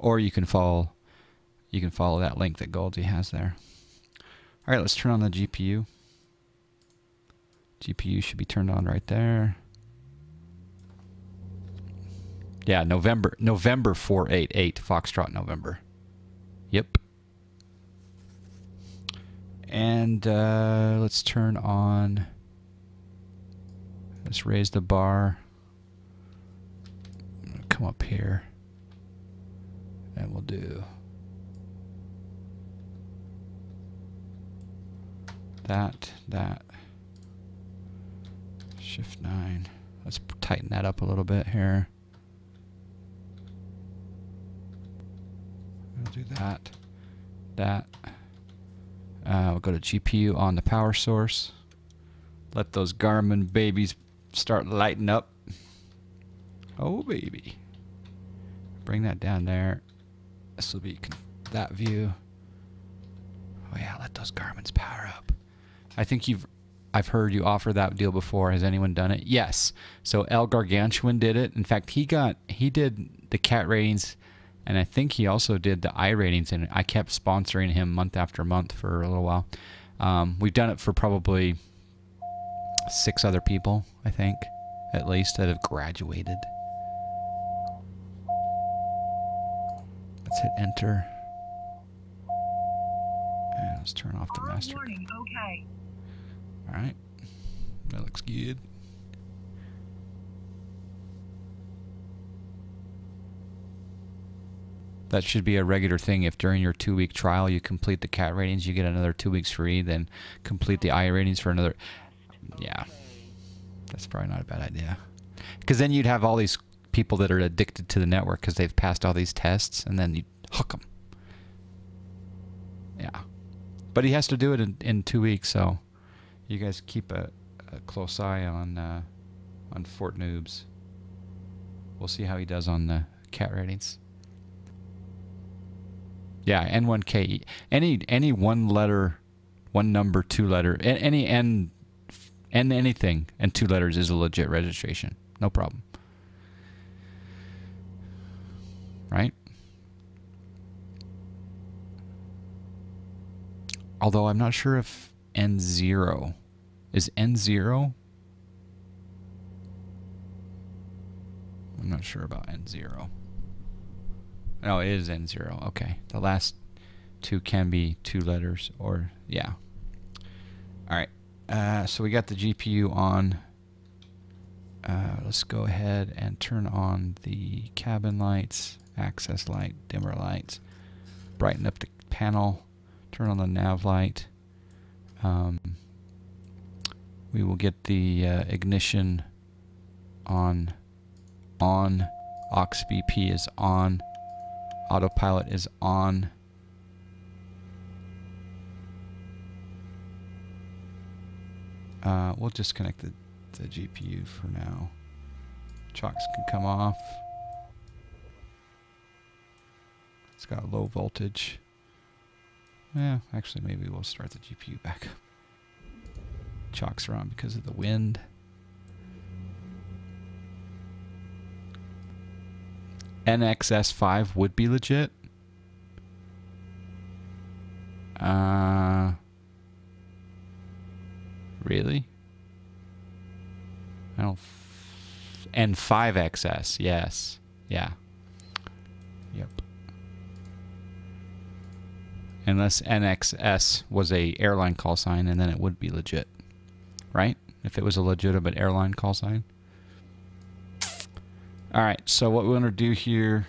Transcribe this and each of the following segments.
or you can follow that link that Goldie has there. All right, let's turn on the GPU. GPU should be turned on right there. Yeah, November 488 Foxtrot November. Yep. And let's turn on. Let's raise the bar. I'm gonna come up here, and we'll do that. Shift 9. Let's tighten that up a little bit here. We'll do that. We'll go to GPU on the power source. Let those Garmin babies start lighting up. Oh, baby. Bring that down there. This will be that view. Oh, yeah, let those Garmin's power up. I think I've heard you offer that deal before. Has anyone done it? Yes. So El Gargantuan did it. In fact, he did the cat ratings, and I think he also did the eye ratings, and I kept sponsoring him month after month for a little while. We've done it for probably 6 other people, I think, at least, that have graduated. Let's hit enter. And let's turn off the master. Okay. All right, that looks good. That should be a regular thing. If during your 2-week trial you complete the cat ratings, you get another 2 weeks free. Then complete the eye ratings for another. Yeah, that's probably not a bad idea. Because then you'd have all these people that are addicted to the network because they've passed all these tests, and then you hook them. Yeah, but he has to do it in 2 weeks, so you guys keep a close eye on Fort Noobs. We'll see how he does on the cat ratings. Yeah, N1K. Any 1 letter, 1 number, 2 letter, any N anything and 2 letters is a legit registration. No problem. Right? Although I'm not sure if N0 is N0. I'm not sure about N0. No, it is N0. Okay. The last 2 can be 2 letters, or, yeah. All right. So we got the GPU on. Let's go ahead and turn on the cabin lights, access light, dimmer lights, brighten up the panel, turn on the nav light. We will get the ignition on. Aux BP is on. Autopilot is on. We'll disconnect the GPU for now. Chocks can come off. It's got low voltage. Yeah, actually maybe we'll start the GPU back up. Chocks are on because of the wind. NXS5 would be legit. Really? I don't. N5XS, yes. Yeah. Yep. Unless NXS was a airline call sign, and then it would be legit. Right? If it was a legitimate airline call sign. Alright, so what we want to do here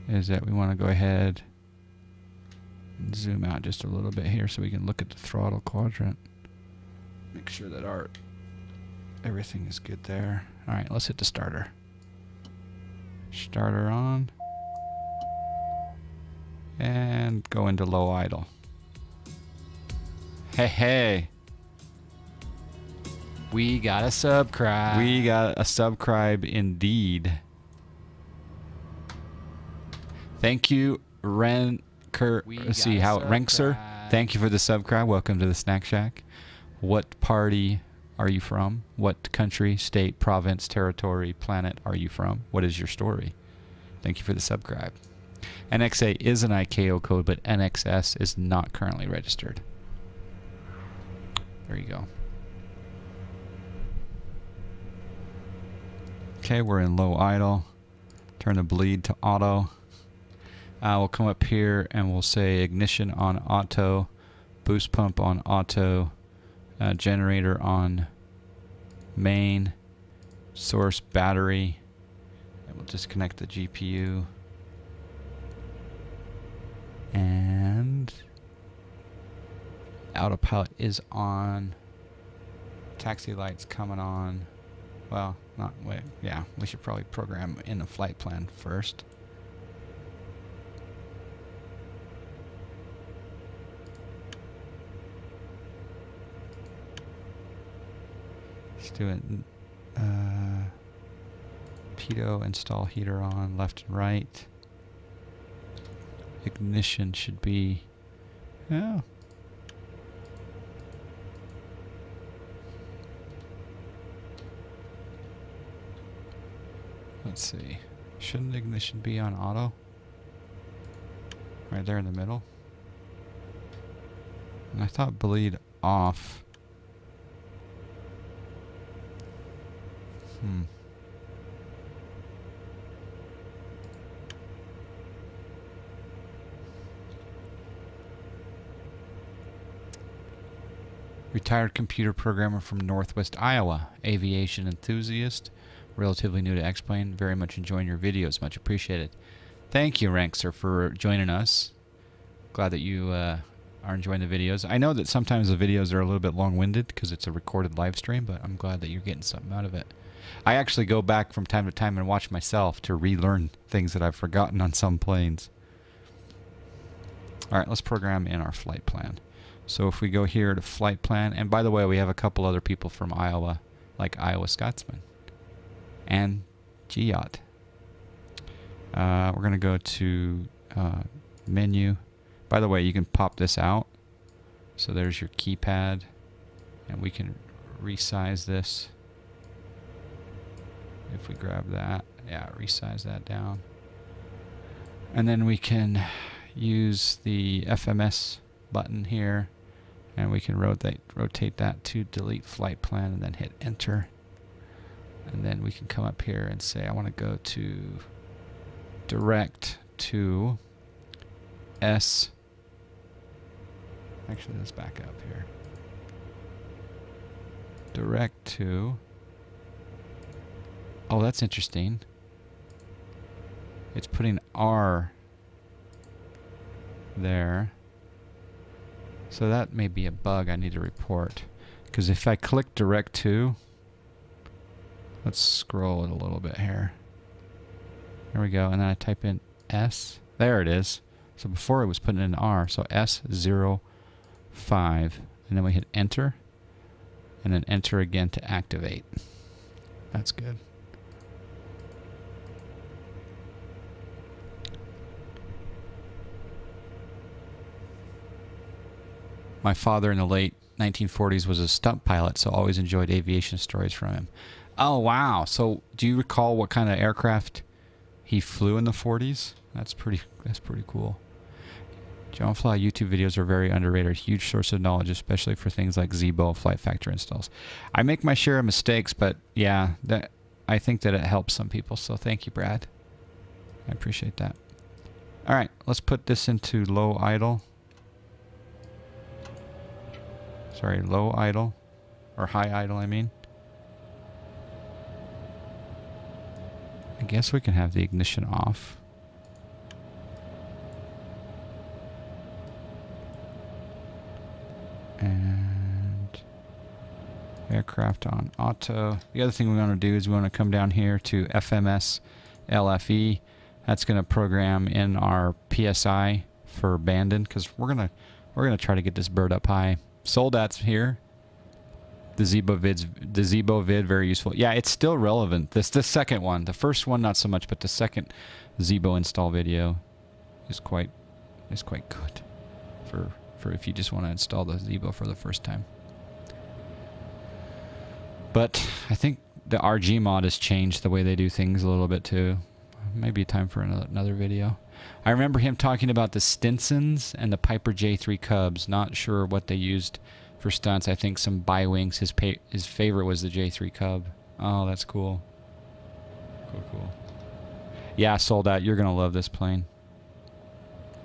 is that we want to go ahead and zoom out just a little bit here so we can look at the throttle quadrant. Make sure that everything is good there. Alright, let's hit the starter. Starter on. And go into low idle. Hey, hey. We got a subscribe. We got a subscribe indeed. Thank you, Renker. Let's see how Renkser. Thank you for the subscribe. Welcome to the Snack Shack. What party are you from? What country, state, province, territory, planet are you from? What is your story? Thank you for the subscribe. NXA is an ICAO code, but NXS is not currently registered. There you go. Okay, we're in low idle. Turn the bleed to auto. We'll come up here and we'll say ignition on auto, boost pump on auto, generator on main, source battery. And we'll disconnect the GPU. And autopilot is on. Taxi lights coming on. Well, not wait. Yeah, we should probably program in the flight plan first. Let's do it. Pitot install heater on left and right. Ignition should be. Oh. Let's see. Shouldn't ignition be on auto? Right there in the middle. And I thought bleed off. Retired computer programmer from Northwest Iowa, aviation enthusiast, relatively new to X-Plane. Very much enjoying your videos, much appreciated. Thank you, Rankser, for joining us. Glad that you are enjoying the videos. I know that sometimes the videos are a little bit long-winded because it's a recorded live stream, but I'm glad that you're getting something out of it. I actually go back from time to time and watch myself to relearn things that I've forgotten on some planes. All right, let's program in our flight plan. So if we go here to flight plan, and by the way, we have a couple other people from Iowa, like Iowa Scotsman and GYOT. We're going to go to menu. By the way, you can pop this out. So there's your keypad, and we can resize this. If we grab that, yeah, resize that down. And then we can use the FMS button here, and we can rotate that to delete flight plan, and then hit enter. And then we can come up here and say I want to go to direct to S. Actually, let's back up here. Direct to. Oh, that's interesting. It's putting R there. So that may be a bug I need to report. Because if I click direct to, let's scroll it a little bit here. There we go. And then I type in S. There it is. So before it was putting in R. So S05. And then we hit enter. And then enter again to activate. That's good. My father in the late 1940s was a stunt pilot, so always enjoyed aviation stories from him. Oh, wow. So do you recall what kind of aircraft he flew in the 40s? That's pretty cool. John Fly YouTube videos are very underrated. A huge source of knowledge, especially for things like Zibo flight factor installs. I make my share of mistakes, but yeah, I think that it helps some people. So thank you, Brad. I appreciate that. All right, let's put this into low idle. Sorry, low idle, or high idle, I mean. I guess we can have the ignition off. And aircraft on auto. The other thing we want to do is we want to come down here to FMS LFE. That's going to program in our PSI for Bandon, because we're gonna try to get this bird up high. Soldat's here. The Zibo vid, very useful. Yeah, it's still relevant. The second one, the first one not so much, but the second Zibo install video is quite good for if you just want to install the Zibo for the first time. But I think the RG mod has changed the way they do things a little bit too. maybe time for another video. I remember him talking about the Stinsons and the Piper J3 Cubs. Not sure what they used for stunts. I think some bi-wings. His favorite was the J3 Cub. Oh, that's cool. Cool. Yeah, sold out. You're going to love this plane.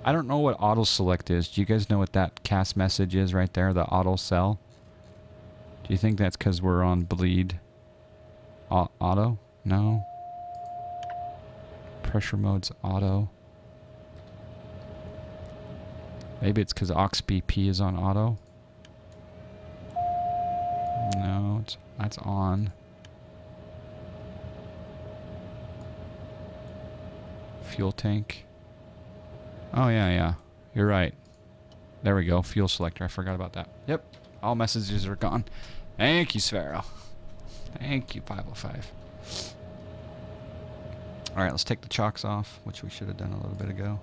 I don't know what auto select is. Do you guys know what that cast message is right there? The auto sell? Do you think that's because we're on bleed? Auto? No. Pressure mode's auto. Maybe it's because aux BP is on auto. No, that's on. Fuel tank. Oh, yeah. You're right. There we go. Fuel selector. I forgot about that. Yep. All messages are gone. Thank you, Sphero. Thank you, 505. Alright, let's take the chocks off, which we should have done a little bit ago.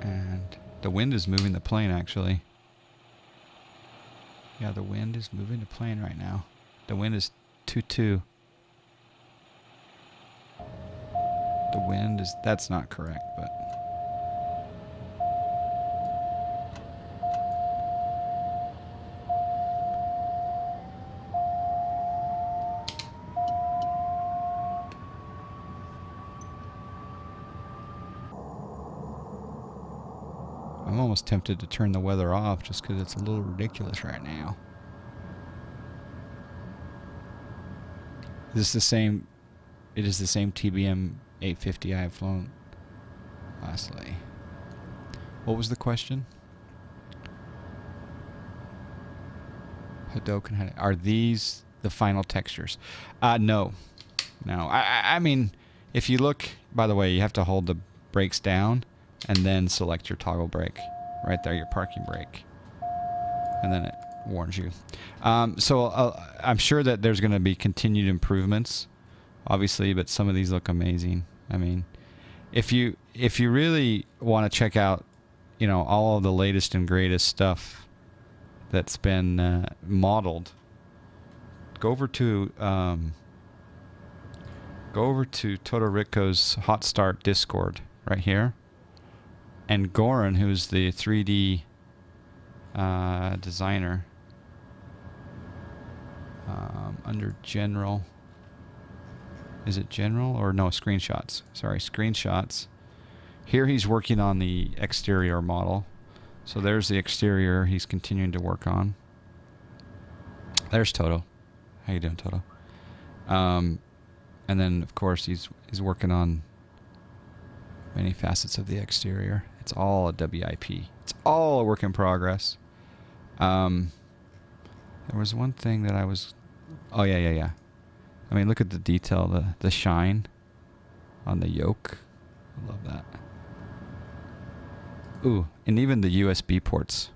And the wind is moving the plane, actually. Yeah, the wind is moving the plane right now. The wind is 2-2. The wind is... That's not correct, but... I'm almost tempted to turn the weather off just because it's a little ridiculous right now. Is this the same? It is the same TBM900 I have flown lastly. What was the question? Hadoken, are these the final textures? No. I mean, if you look, by the way, you have to hold the brakes down and then select your toggle brake. Right there, your parking brake. And then it warns you. So I'm sure that there's going to be continued improvements, obviously, but some of these look amazing. I mean, if you really want to check out, you know, all of the latest and greatest stuff that's been modeled, go over to Toto Ritko's Hot Start Discord right here. And Goran, who's the 3D designer, under general, is it general or no, screenshots? Sorry, screenshots. Here he's working on the exterior model. So there's the exterior he's continuing to work on. There's Toto. How you doing, Toto? And then of course he's working on many facets of the exterior. It's all a WIP. It's all a work in progress. There was one thing that I was... Oh, yeah. I mean, look at the detail, the shine on the yoke. I love that. Ooh, and even the USB ports.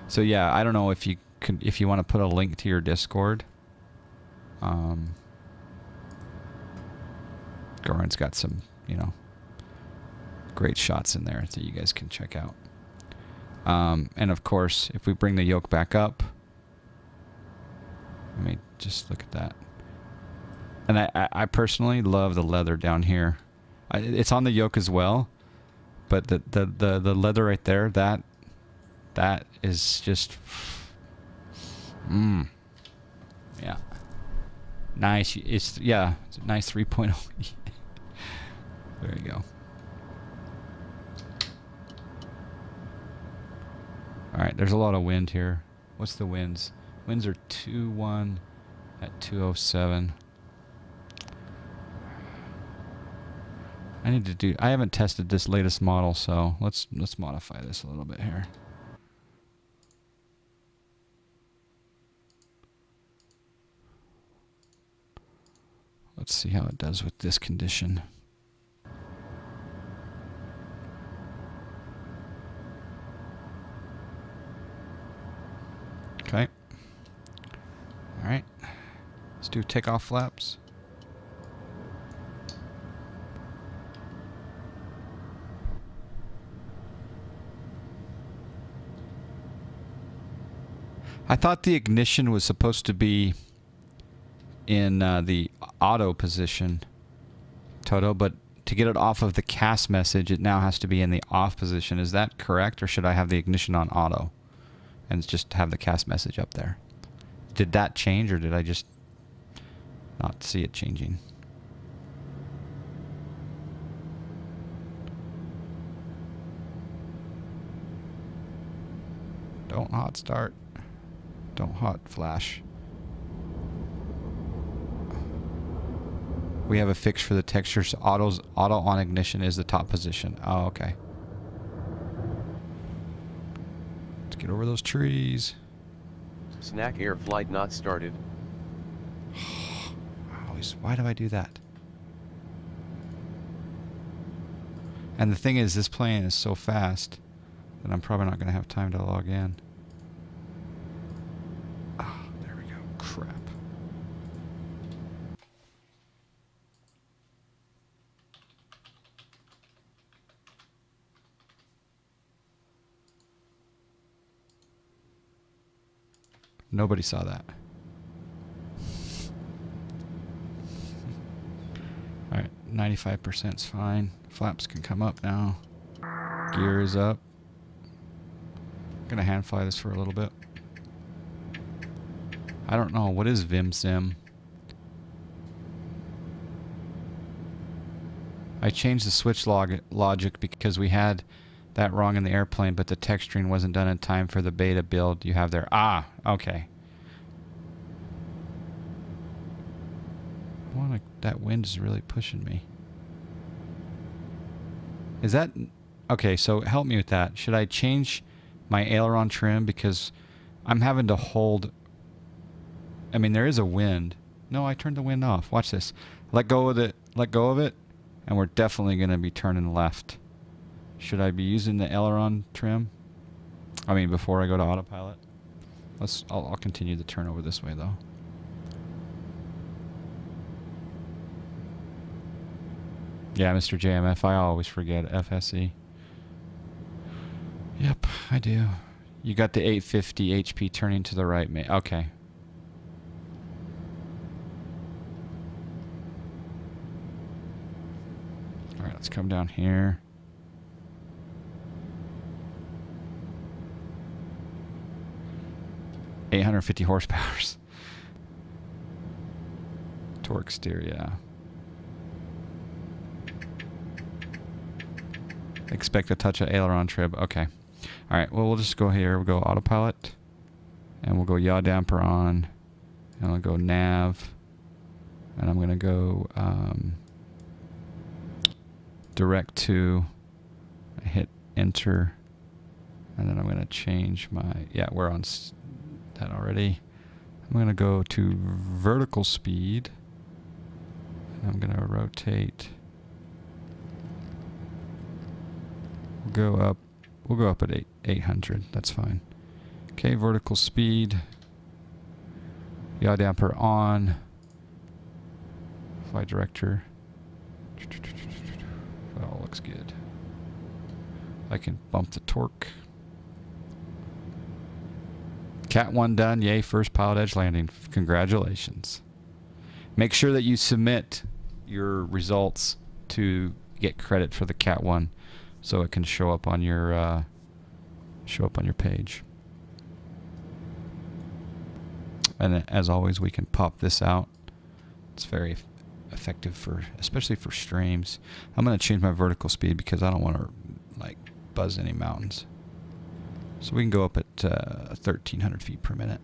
So yeah, I don't know if you want to put a link to your Discord. Goran's got some, you know, great shots in there that you guys can check out. And of course, if we bring the yoke back up, I mean, just look at that. And I personally love the leather down here. It's on the yoke as well, but the leather right there, that is just, yeah, nice. It's a nice 3.0. There you go. Alright, there's a lot of wind here. What's the winds? Winds are 2-1 at 207. I haven't tested this latest model, so let's modify this a little bit here. Let's see how it does with this condition. Okay. All right. Let's do takeoff flaps. I thought the ignition was supposed to be in the auto position. Toto, but to get it off of the cast message, it now has to be in the off position. Is that correct, or should I have the ignition on auto and just have the cast message up there? Did that change, or did I just not see it changing? Don't hot start. Don't hot flash. We have a fix for the textures. Auto on ignition is the top position. Oh, okay. Let's get over those trees. Snack air flight not started. Why do I do that? And the thing is, this plane is so fast that I'm probably not going to have time to log in. Ah, there we go. Crap. Nobody saw that. Alright, 95% is fine. Flaps can come up now. Gear is up. I'm gonna hand fly this for a little bit. I don't know, what is VimSim? I changed the switch logic because we had that wrong in the airplane, but the texturing wasn't done in time for the beta build you have there. Ah, okay. That wind is really pushing me. Is that... Okay, so help me with that. Should I change my aileron trim? Because I'm having to hold... I mean, there is a wind. No, I turned the wind off. Watch this. Let go of it. Let go of it. And we're definitely going to be turning left. Should I be using the aileron trim? I mean, before I go to autopilot? I'll continue the turn over this way, though. Yeah, Mr. JMF, I always forget FSE. Yep, I do. You got the 850 HP turning to the right, mate. Okay. Alright, let's come down here. $850 horsepower. Torque steer, yeah. Expect a touch of aileron trib. Okay. Alright, well, we'll just go here. We'll go autopilot. And we'll go yaw damper on. And we'll go nav. And I'm going to go direct to. I hit enter. And then I'm going to change my... Yeah, we're on that already. I'm going to go to vertical speed. And I'm going to rotate... We'll go up at 800. That's fine. Okay, vertical speed. Yaw damper on. Flight director. That all looks good. I can bump the torque. Cat 1 done. Yay, first pilot edge landing. Congratulations. Make sure that you submit your results to get credit for the Cat 1. So it can show up on your page. And as always, we can pop this out. It's very effective for, especially for streams. I'm going to change my vertical speed because I don't want to like buzz any mountains. So we can go up at 1,300 feet per minute.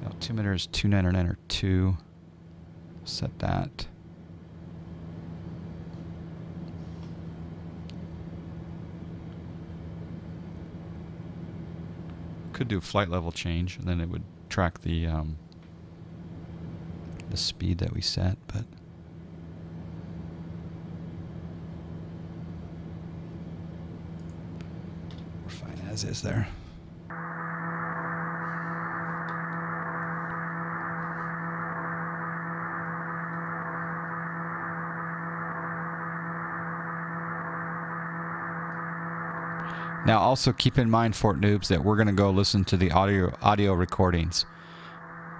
Altimeter is 299 Set that. Could do a flight level change, and then it would track the speed that we set, but we're fine as is there. Now also keep in mind, Fort Noobs, that we're going to go listen to the audio recordings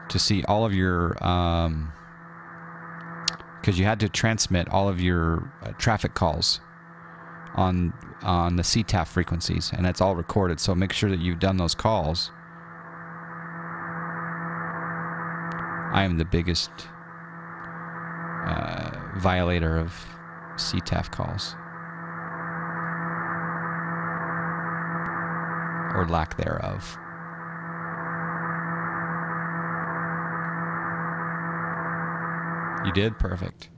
to see all of your, because you had to transmit all of your traffic calls on the CTAF frequencies, and it's all recorded. So make sure that you've done those calls. I am the biggest violator of CTAF calls, or lack thereof. You did? Perfect.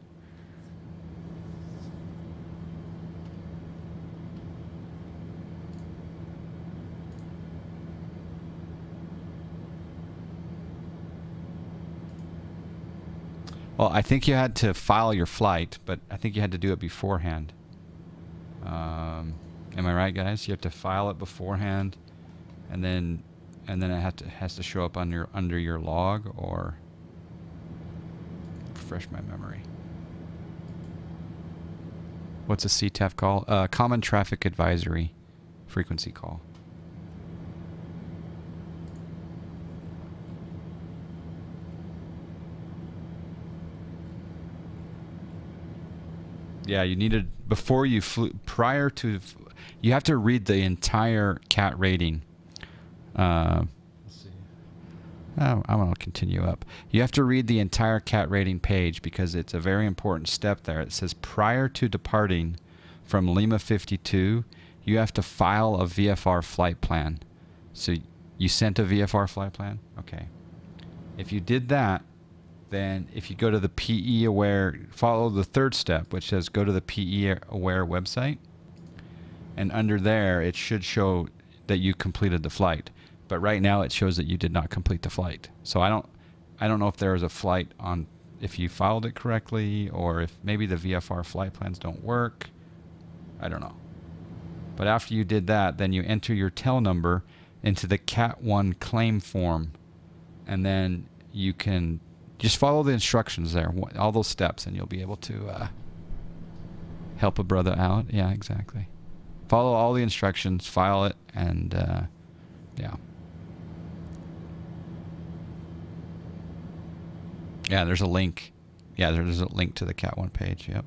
Well, I think you had to file your flight, but I think you had to do it beforehand. Am I right, guys? You have to file it beforehand, and then it has to show up on under your log, or refresh my memory. What's a CTAF call? Common Traffic Advisory frequency call. Yeah, you needed, before you flew, prior to, you have to read the entire CAT rating. Let's see. Oh, I'm going to continue up. You have to read the entire CAT rating page because it's a very important step there. It says prior to departing from Lima 52, you have to file a VFR flight plan. So you sent a VFR flight plan? Okay. If you did that, then if you go to the PE Aware, follow the third step, which says go to the PE Aware website, and under there it should show that you completed the flight. But right now it shows that you did not complete the flight. So I don't know if there is a flight on, if you filed it correctly, or if maybe the VFR flight plans don't work. I don't know. But after you did that, then you enter your tail number into the Cat 1 claim form, and then you can just follow the instructions there, all those steps, and you'll be able to help a brother out. Yeah, exactly. Follow all the instructions, file it, and yeah. Yeah, there's a link. Yeah, there's a link to the Cat 1 page, yep.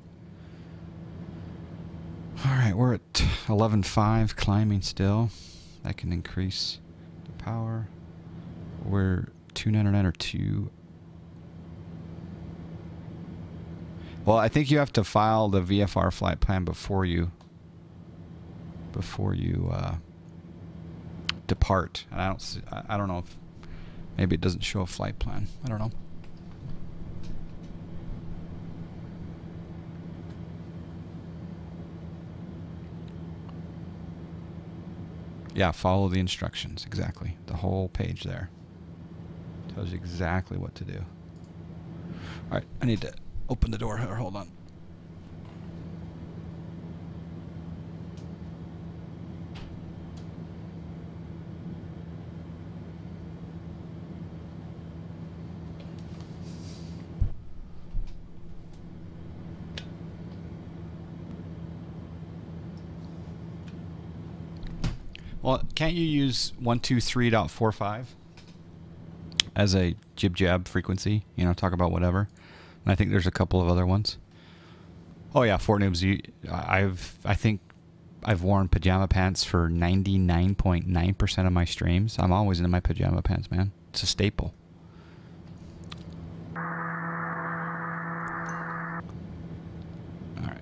All right, we're at 11.5, climbing still. That can increase the power. We're 299 or 2. Well, I think you have to file the VFR flight plan before you depart. And I don't know if maybe it doesn't show a flight plan. I don't know. Yeah, follow the instructions. Exactly. The whole page there tells you exactly what to do. All right, I need to open the door here. Hold on. Well, can't you use 123.45 as a jib-jab frequency? You know, talk about whatever. And I think there's a couple of other ones. Oh yeah, Fort Noobs. I think I've worn pajama pants for 99.9% of my streams. I'm always in my pajama pants, man. It's a staple. All right.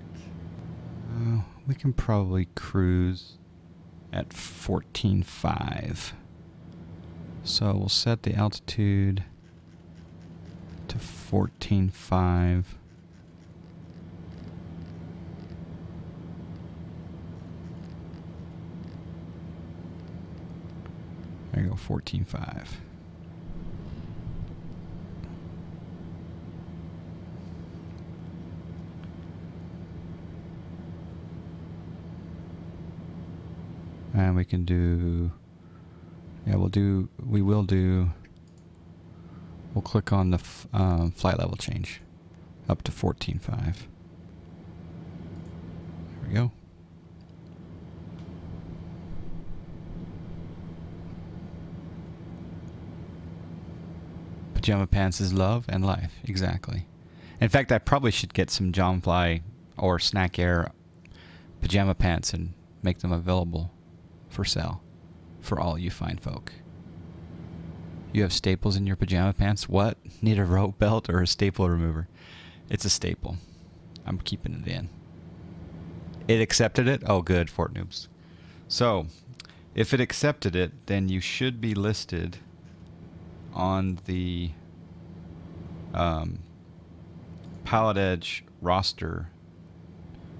We can probably cruise at 14.5. So we'll set the altitude to 14.5. There you go, 14.5. And we can do, yeah, we'll click on the flight level change up to 14.5. There we go. Pajama pants is love and life. Exactly. In fact, I probably should get some John Fly or Snack Air pajama pants and make them available for sale for all you fine folk. You have staples in your pajama pants? What? Need a rope belt or a staple remover? It's a staple. I'm keeping it in. It accepted it? Oh, good, Fort Noobs. So, if it accepted it, then you should be listed on the Pilot Edge roster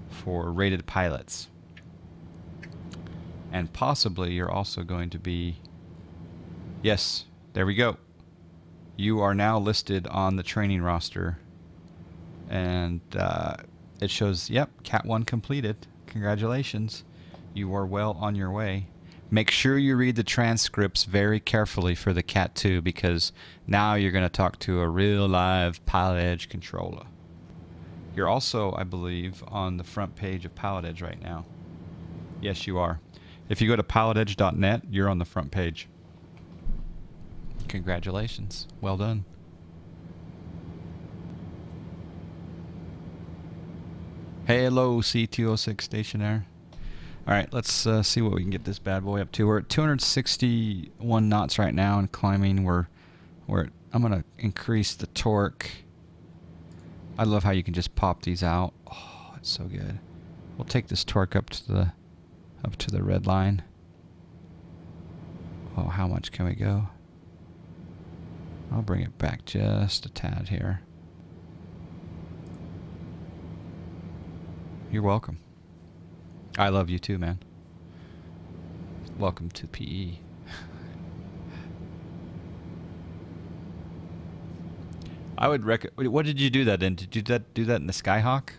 for rated pilots. And possibly you're also going to be... Yes, there we go. You are now listed on the training roster. And it shows, yep, Cat 1 completed. Congratulations. You are well on your way. Make sure you read the transcripts very carefully for the Cat 2, because now you're going to talk to a real live Pilot Edge controller. You're also, I believe, on the front page of Pilot Edge right now. Yes, you are. If you go to pilotedge.net, you're on the front page. Congratulations. Well done. Hello, C206 stationaire. All right, let's see what we can get this bad boy up to. We're at 261 knots right now and climbing. I'm going to increase the torque. I love how you can just pop these out. Oh, it's so good. We'll take this torque up to the red line. Oh, how much can we go? I'll bring it back just a tad here. You're welcome. I love you too, man. Welcome to PE. I would recommend... What did you do that in? Did you do that in the Skyhawk?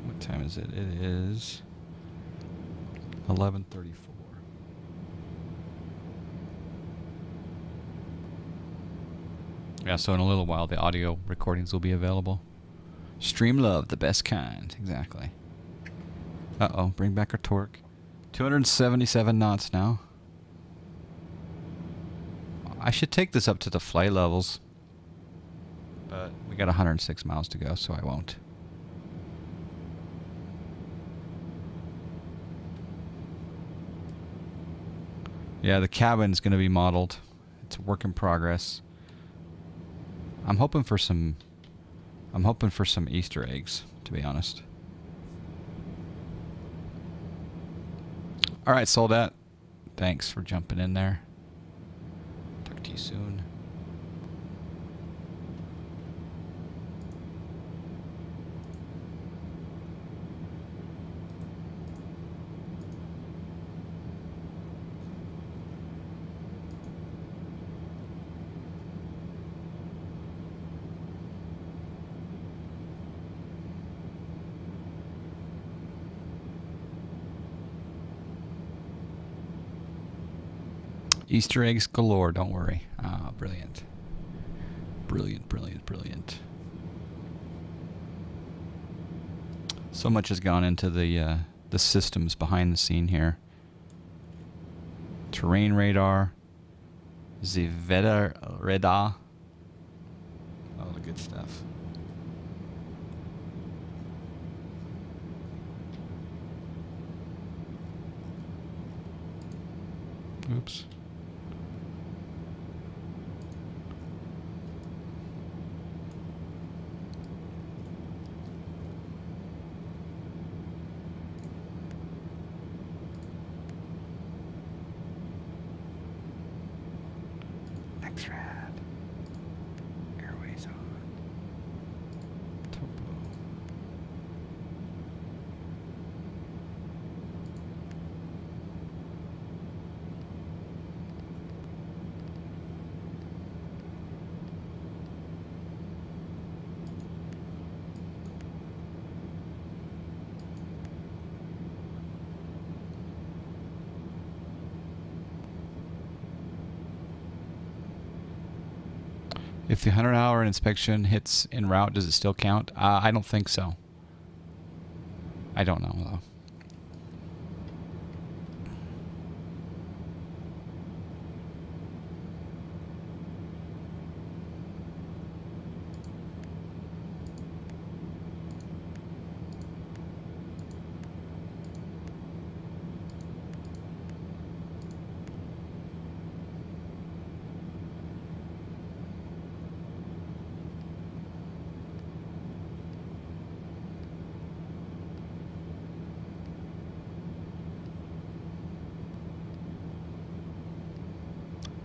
What time is it? It is 11:34. Yeah, so in a little while the audio recordings will be available. Stream love, the best kind. Exactly. Uh-oh, bring back our torque. 277 knots now. I should take this up to the flight levels. But we got 106 miles to go, so I won't. Yeah, the cabin's going to be modeled. It's a work in progress. I'm hoping for some Easter eggs, to be honest. All right, Soldat. Thanks for jumping in there. Talk to you soon. Easter eggs galore, don't worry. Ah, brilliant. Brilliant, brilliant, brilliant. So much has gone into the systems behind the scene here. Terrain radar, the weather radar, all the good stuff. Oops. X-Rad. Airways on. Topo. If the 100-hour inspection hits en route, does it still count? I don't think so. I don't know, though.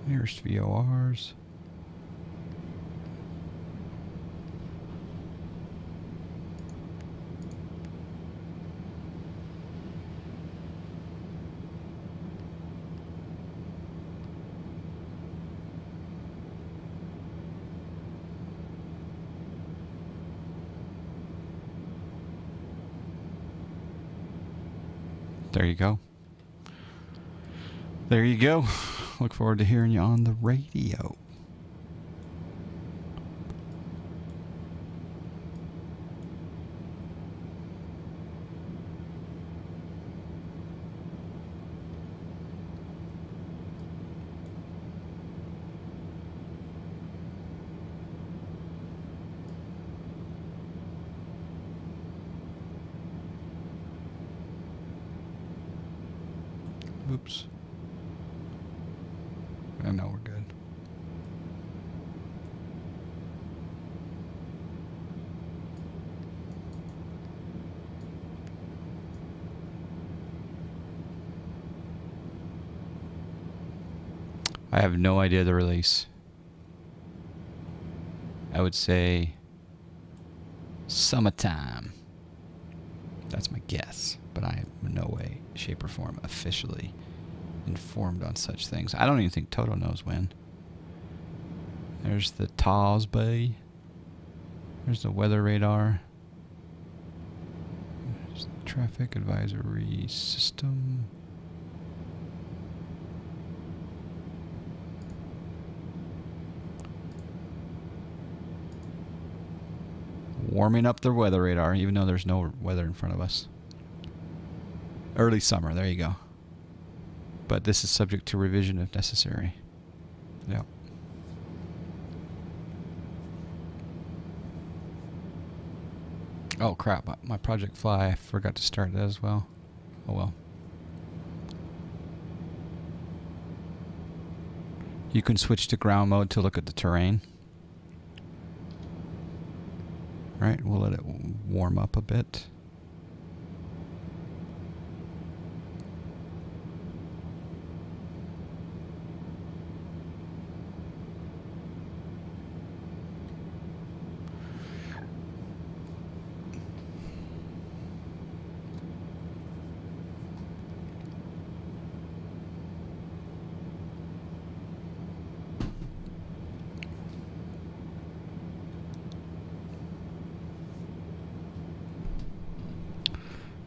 Nearest VORs. There you go. There you go. Look forward to hearing you on the radio. Oops. I know we're good. I have no idea the release. I would say summertime. That's my guess, but I am in no way, shape, or form officially informed on such things. I don't even think Toto knows when. There's the TAWS Bay. There's the weather radar. There's the traffic advisory system. Warming up the weather radar, even though there's no weather in front of us. Early summer, there you go. But this is subject to revision if necessary. Yep. Oh crap, my Project Fly, I forgot to start that as well. Oh well. You can switch to ground mode to look at the terrain. Right, we'll let it warm up a bit.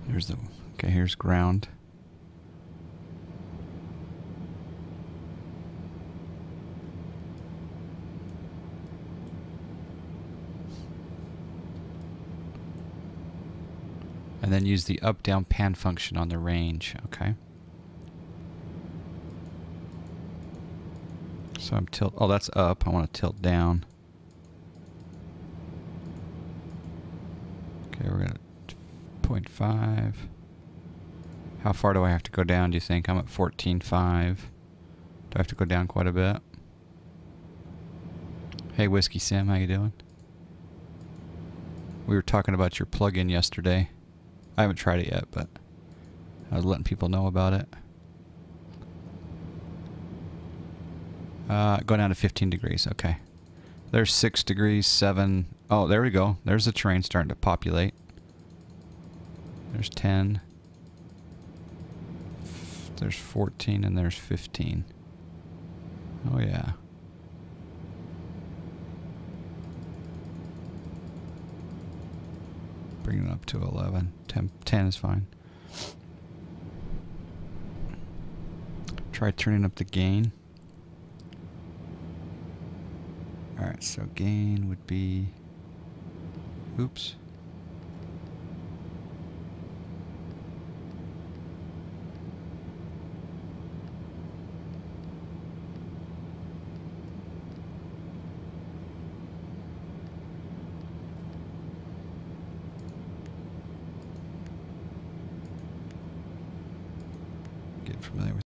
Here's the, okay, here's ground. And then use the up-down pan function on the range, okay? So I'm tilt, oh that's up, I want to tilt down. Okay, we're gonna 0.5. How far do I have to go down, do you think? I'm at 14.5. Do I have to go down quite a bit? Hey Whiskey Sim, how you doing? We were talking about your plugin yesterday. I haven't tried it yet, but I was letting people know about it. Go down to 15 degrees, okay. There's 6 degrees, 7. Oh, there we go. There's the terrain starting to populate. There's 10. There's 14 and there's 15. Oh yeah. Bring it up to 11. 10 is fine. Try turning up the gain. Alright. Alright, so gain would be... Oops. Get familiar with